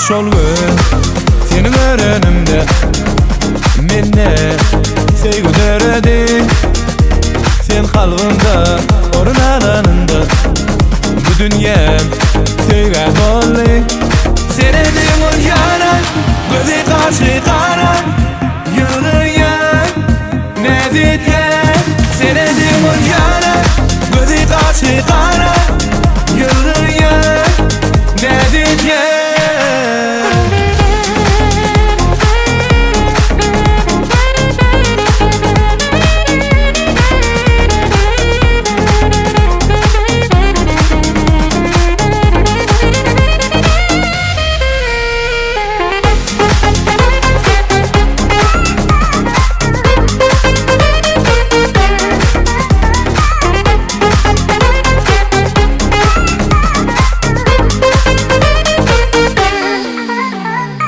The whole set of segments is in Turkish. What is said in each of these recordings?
Şol gün senin örenimde menne sevgi deredi. Sen kalbimda orun alanında bu dünyam sevgi bolli. Senedim ol yana göze karşı kara yürüyen ne diyeceğim. Senedim ol yana göze karşı kara yürüyen ne diyeceğim.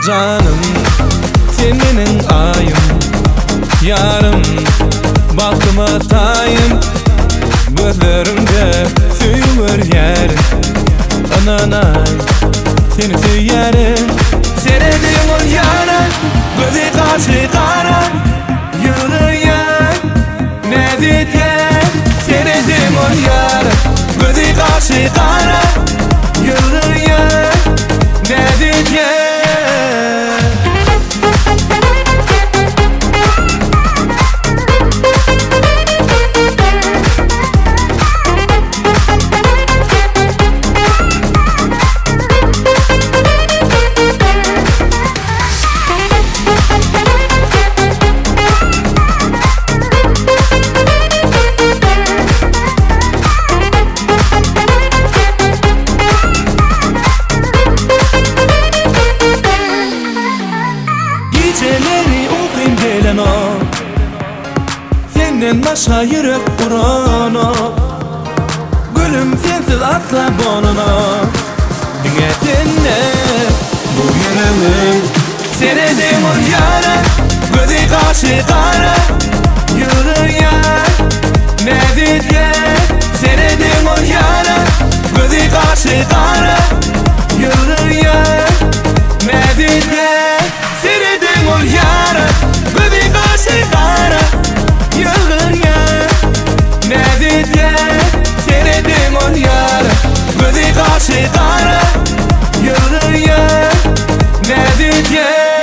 Canım sen benim ayım, yarım bakıma tayım. Gözlerimde süyülür yerim, ananay seni süyerim. Senedim ol yana göze karşı kara yürüyen ne diyeceğim. Senedim ol yana göze karşı kara yürüyen ne diyeceğim. Geceleri uykum gelen o senden başka yürek vuran o. Gülüm sensiz asla bonana dinletinle bu yüreğim. Senedim ol yana göze karşı kara yürüyen ne diyeceğim. Senedim ol yana göze karşı kara yürüyen ne diyeceğim. Senedim ol yana göze karşı kara yürüyen ne diyeceğim. Senedim ol yana göze karşı kara yürüyen ne diyeceğim.